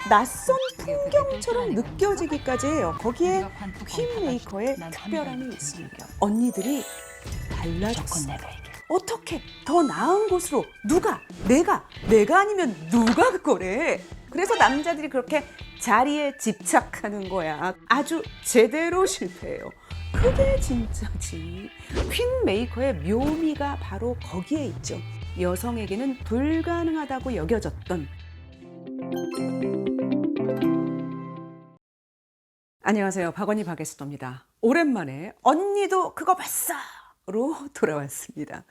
낯선 풍경처럼 느껴지기까지 해요. 거기에 퀸메이커의 특별함이 있습니다. 언니들이 달라졌어. 어떻게 더 나은 곳으로 누가 내가 아니면 누가 그거래. 그래서 남자들이 그렇게 자리에 집착하는 거야. 아주 제대로 실패해요. 그게 진짜지. 퀸메이커의 묘미가 바로 거기에 있죠. 여성에게는 불가능하다고 여겨졌던. 안녕하세요. 박원희 박에스더입니다. 오랜만에 언니도 그거 봤어로 돌아왔습니다.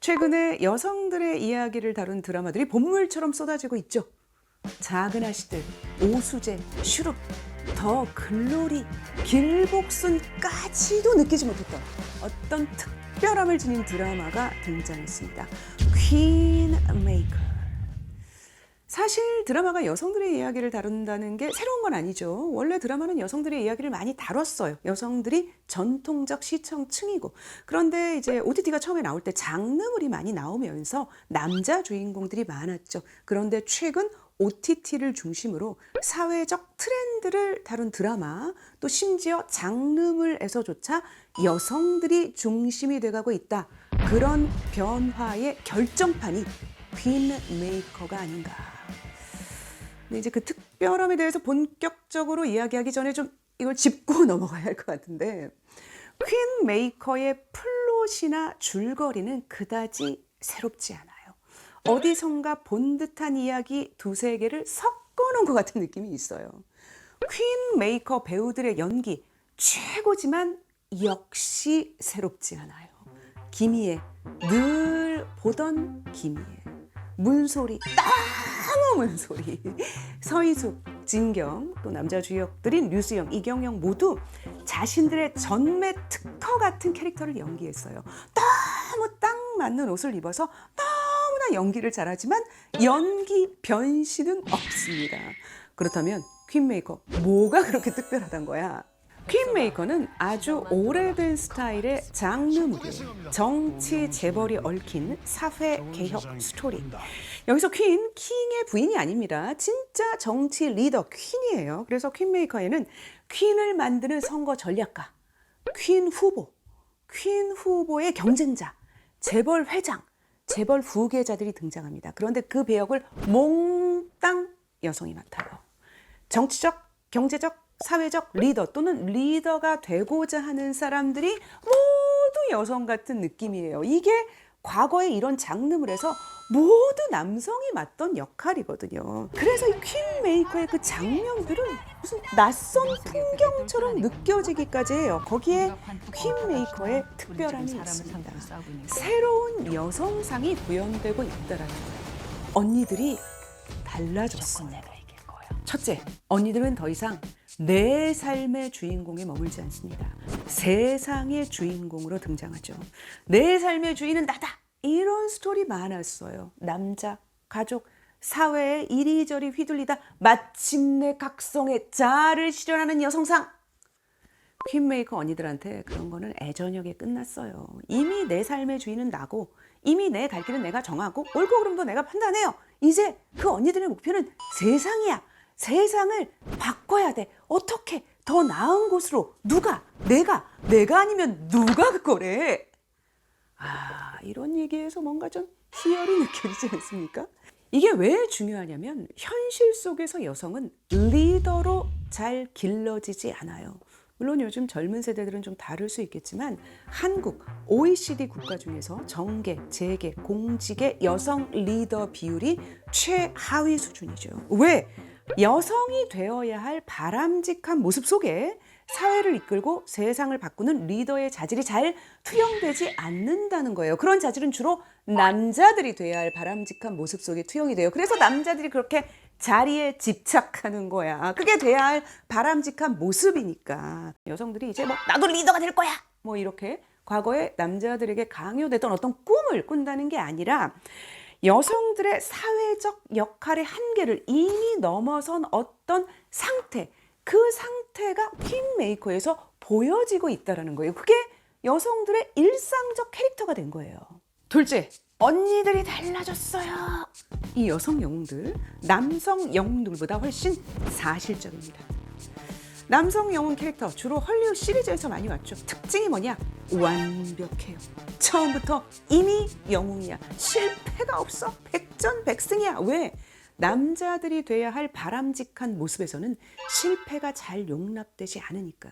최근에 여성들의 이야기를 다룬 드라마들이 본물처럼 쏟아지고 있죠. 작은 아씨들, 오수재, 슈룹, 더 글로리, 길복순까지도 느끼지 못했던 어떤 특별함을 지닌 드라마가 등장했습니다. 퀸메이커. 사실 드라마가 여성들의 이야기를 다룬다는 게 새로운 건 아니죠. 원래 드라마는 여성들의 이야기를 많이 다뤘어요. 여성들이 전통적 시청층이고. 그런데 이제 OTT가 처음에 나올 때 장르물이 많이 나오면서 남자 주인공들이 많았죠. 그런데 최근 OTT를 중심으로 사회적 트렌드를 다룬 드라마, 또 심지어 장르물에서조차 여성들이 중심이 돼가고 있다. 그런 변화의 결정판이 퀸메이커가 아닌가. 근데 이제 그 특별함에 대해서 본격적으로 이야기하기 전에 좀 이걸 짚고 넘어가야 할 것 같은데, 퀸메이커의 플롯이나 줄거리는 그다지 새롭지 않아요. 어디선가 본 듯한 이야기 두세 개를 섞어놓은 것 같은 느낌이 있어요. 퀸메이커 배우들의 연기 최고지만 역시 새롭지 않아요. 김희애, 늘 보던 김희애. 문소리, 너무 문소리. 서희숙, 진경, 또 남자 주역들인 류수영, 이경영 모두 자신들의 전매 특허 같은 캐릭터를 연기했어요. 너무 딱 맞는 옷을 입어서 너무나 연기를 잘하지만 연기 변신은 없습니다. 그렇다면 퀸메이커 뭐가 그렇게 특별하단 거야? 퀸메이커는 아주 오래된 스타일의 장르물이에요. 정치 재벌이 얽힌 사회 개혁 스토리. 여기서 퀸, 킹의 부인이 아닙니다. 진짜 정치 리더 퀸이에요. 그래서 퀸메이커에는 퀸을 만드는 선거 전략가, 퀸 후보의 경쟁자, 재벌 회장, 재벌 후계자들이 등장합니다. 그런데 그 배역을 몽땅 여성이 맡아요. 정치적, 경제적, 사회적 리더 또는 리더가 되고자 하는 사람들이 모두 여성 같은 느낌이에요. 이게 과거에 이런 장르물에서 모두 남성이 맡던 역할이거든요. 그래서 이 퀸메이커의 그 장면들은 무슨 낯선 풍경처럼 느껴지기까지 해요. 거기에 퀸메이커의 특별함이 있습니다. 새로운 여성상이 구현되고 있다는 거예요. 언니들이 달라졌어. 첫째, 언니들은 더 이상 내 삶의 주인공에 머물지 않습니다. 세상의 주인공으로 등장하죠. 내 삶의 주인은 나다. 이런 스토리 많았어요. 남자, 가족, 사회에 이리저리 휘둘리다 마침내 각성의 자아를 실현하는 여성상. 퀸메이커 언니들한테 그런 거는 애저녁에 끝났어요. 이미 내 삶의 주인은 나고, 이미 내 갈 길은 내가 정하고, 옳고 그름도 내가 판단해요. 이제 그 언니들의 목표는 세상이야. 세상을 바꿔야 돼. 어떻게 더 나은 곳으로 내가 아니면 누가 그거래. 이런 얘기에서 뭔가 좀 희열이 느껴지지 않습니까? 이게 왜 중요하냐면 현실 속에서 여성은 리더로 잘 길러지지 않아요. 물론 요즘 젊은 세대들은 좀 다를 수 있겠지만 한국, OECD 국가 중에서 정계, 재계, 공직의 여성 리더 비율이 최하위 수준이죠. 왜? 여성이 되어야 할 바람직한 모습 속에 사회를 이끌고 세상을 바꾸는 리더의 자질이 잘 투영되지 않는다는 거예요. 그런 자질은 주로 남자들이 돼야 할 바람직한 모습 속에 투영이 돼요. 그래서 남자들이 그렇게 자리에 집착하는 거야. 그게 돼야 할 바람직한 모습이니까. 여성들이 이제 나도 리더가 될 거야. 이렇게 과거에 남자들에게 강요됐던 어떤 꿈을 꾼다는 게 아니라 여성들의 사회적 역할의 한계를 이미 넘어선 어떤 상태, 그 상태가 퀸메이커에서 보여지고 있다는 거예요. 그게 여성들의 일상적 캐릭터가 된 거예요. 둘째, 언니들이 달라졌어요. 이 여성 영웅들, 남성 영웅들보다 훨씬 사실적입니다. 남성 영웅 캐릭터 주로 헐리우드 시리즈에서 많이 왔죠. 특징이 뭐냐? 완벽해요. 처음부터 이미 영웅이야. 실패가 없어. 백전백승이야. 왜? 남자들이 돼야 할 바람직한 모습에서는 실패가 잘 용납되지 않으니까.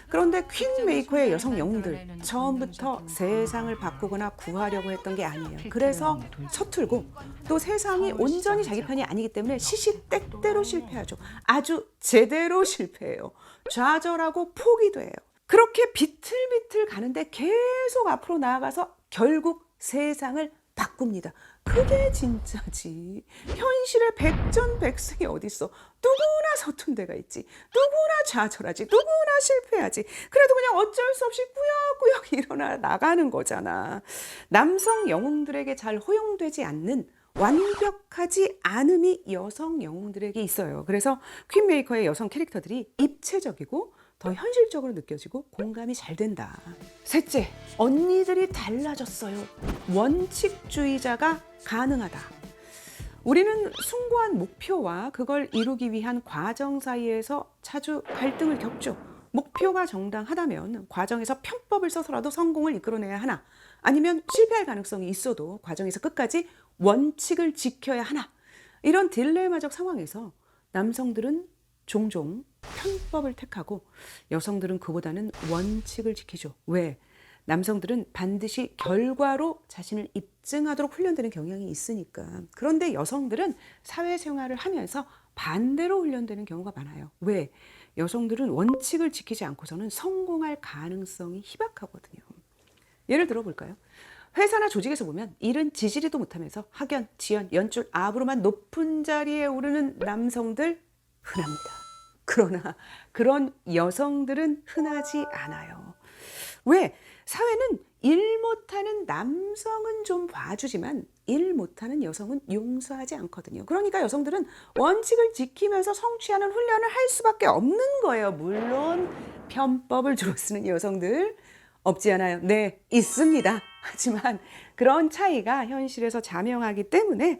그런데 퀸 메이커의 여성 영웅들 처음부터 세상을 바꾸거나 구하려고 했던 게 아니에요. 그래서 서툴고 또 세상이 온전히 자기 편이 아니기 때문에 시시때때로 실패하죠. 아주 제대로 실패해요. 좌절하고 포기도 해요. 그렇게 비틀비틀 가는데 계속 앞으로 나아가서 결국 세상을 바꿉니다. 그게 진짜지. 현실에 백전백승이 어딨어. 누구나 서툰 데가 있지. 누구나 좌절하지. 누구나 실패하지. 그래도 그냥 어쩔 수 없이 꾸역꾸역 일어나 나가는 거잖아. 남성 영웅들에게 잘 허용되지 않는 완벽하지 않음이 여성 영웅들에게 있어요. 그래서 퀸 메이커의 여성 캐릭터들이 입체적이고 더 현실적으로 느껴지고 공감이 잘 된다. 셋째, 언니들이 달라졌어요. 원칙주의자가 가능하다. 우리는 숭고한 목표와 그걸 이루기 위한 과정 사이에서 자주 갈등을 겪죠. 목표가 정당하다면 과정에서 편법을 써서라도 성공을 이끌어내야 하나, 아니면 실패할 가능성이 있어도 과정에서 끝까지 원칙을 지켜야 하나. 이런 딜레마적 상황에서 남성들은 종종 편법을 택하고 여성들은 그보다는 원칙을 지키죠. 왜? 남성들은 반드시 결과로 자신을 입증하도록 훈련되는 경향이 있으니까. 그런데 여성들은 사회생활을 하면서 반대로 훈련되는 경우가 많아요. 왜? 여성들은 원칙을 지키지 않고서는 성공할 가능성이 희박하거든요. 예를 들어볼까요? 회사나 조직에서 보면 일은 지지리도 못하면서 학연, 지연, 연출, 압으로만 높은 자리에 오르는 남성들 흔합니다. 그러나 그런 여성들은 흔하지 않아요. 왜? 사회는 일 못하는 남성은 좀 봐주지만 일 못하는 여성은 용서하지 않거든요. 그러니까 여성들은 원칙을 지키면서 성취하는 훈련을 할 수밖에 없는 거예요. 물론 편법을 주로 쓰는 여성들 없지 않아요. 네, 있습니다. 하지만 그런 차이가 현실에서 자명하기 때문에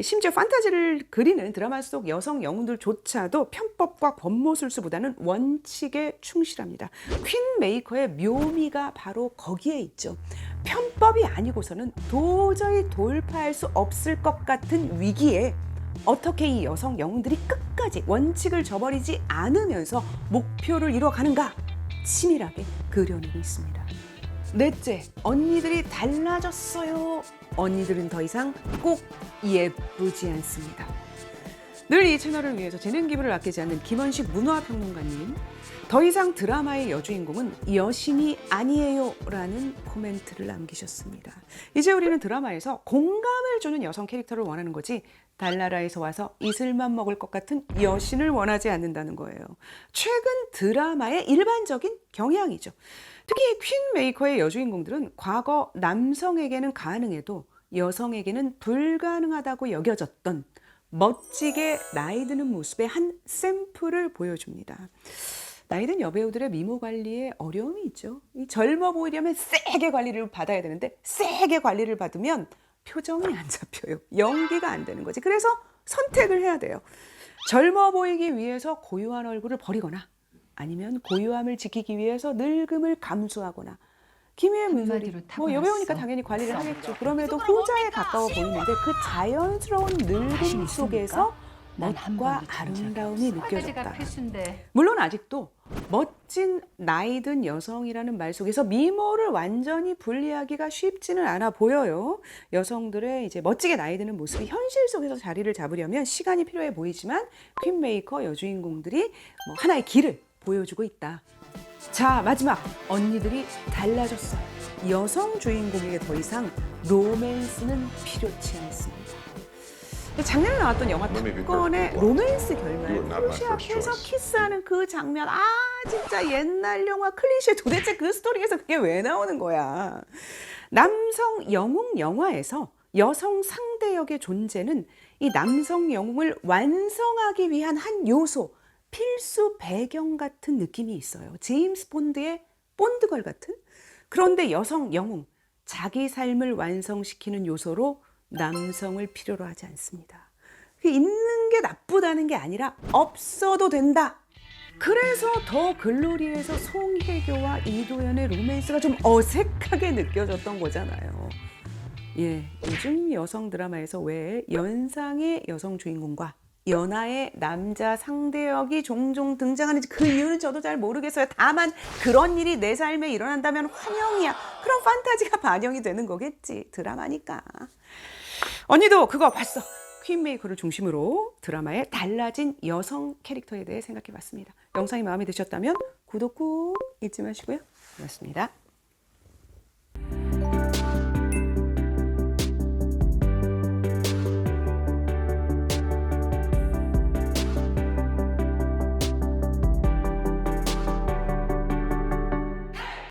심지어 판타지를 그리는 드라마 속 여성 영웅들조차도 편법과 권모술수보다는 원칙에 충실합니다. 퀸 메이커의 묘미가 바로 거기에 있죠. 편법이 아니고서는 도저히 돌파할 수 없을 것 같은 위기에 어떻게 이 여성 영웅들이 끝까지 원칙을 저버리지 않으면서 목표를 이뤄가는가 치밀하게 그려내고 있습니다. 넷째, 언니들이 달라졌어요. 언니들은 더 이상 꼭 예쁘지 않습니다. 늘 이 채널을 위해서 재능 기부를 아끼지 않는 김원식 문화평론가님, 더 이상 드라마의 여주인공은 여신이 아니에요 라는 코멘트를 남기셨습니다. 이제 우리는 드라마에서 공감을 주는 여성 캐릭터를 원하는 거지 달나라에서 와서 이슬만 먹을 것 같은 여신을 원하지 않는다는 거예요. 최근 드라마의 일반적인 경향이죠. 특히 퀸 메이커의 여주인공들은 과거 남성에게는 가능해도 여성에게는 불가능하다고 여겨졌던 멋지게 나이 드는 모습의 한 샘플을 보여줍니다. 나이 든 여배우들의 미모 관리에 어려움이 있죠. 이 젊어 보이려면 세게 관리를 받아야 되는데 세게 관리를 받으면 표정이 안 잡혀요. 연기가 안 되는 거지. 그래서 선택을 해야 돼요. 젊어 보이기 위해서 고유한 얼굴을 버리거나 아니면 고유함을 지키기 위해서 늙음을 감수하거나. 김희애, 문소리 뭐 여배우니까 당연히 관리를 하겠죠. 그럼에도 후자에 가까워 보이는데 그 자연스러운 늙음 속에서 멋과 아름다움이 느껴졌다. 물론 아직도 멋진 나이든 여성이라는 말 속에서 미모를 완전히 분리하기가 쉽지는 않아 보여요. 여성들의 이제 멋지게 나이 드는 모습이 현실 속에서 자리를 잡으려면 시간이 필요해 보이지만 퀸 메이커 여주인공들이 뭐 하나의 길을 보여주고 있다. 자, 마지막, 언니들이 달라졌어요. 여성 주인공에게 더 이상 로맨스는 필요치 않습니다. 작년에 나왔던 영화 탑건의 로맨스 결말, 크루시 앞에서 키스하는 그 장면, 아 진짜 옛날 영화 클리셰. 도대체 그 스토리에서 그게 왜 나오는 거야. 남성 영웅 영화에서 여성 상대 역의 존재는 이 남성 영웅을 완성하기 위한 한 요소, 필수 배경 같은 느낌이 있어요. 제임스 본드의 본드걸 같은. 그런데 여성 영웅, 자기 삶을 완성시키는 요소로 남성을 필요로 하지 않습니다. 있는 게 나쁘다는 게 아니라 없어도 된다. 그래서 더 글로리에서 송혜교와 이도현의 로맨스가 좀 어색하게 느껴졌던 거잖아요. 예, 요즘 여성 드라마에서 왜 연상의 여성 주인공과 연하의 남자 상대역이 종종 등장하는지 그 이유는 저도 잘 모르겠어요. 다만 그런 일이 내 삶에 일어난다면 환영이야. 그런 판타지가 반영이 되는 거겠지. 드라마니까. 언니도 그거 봤어. 퀸메이커를 중심으로 드라마의 달라진 여성 캐릭터에 대해 생각해 봤습니다. 영상이 마음에 드셨다면 구독 꾹 잊지 마시고요. 고맙습니다.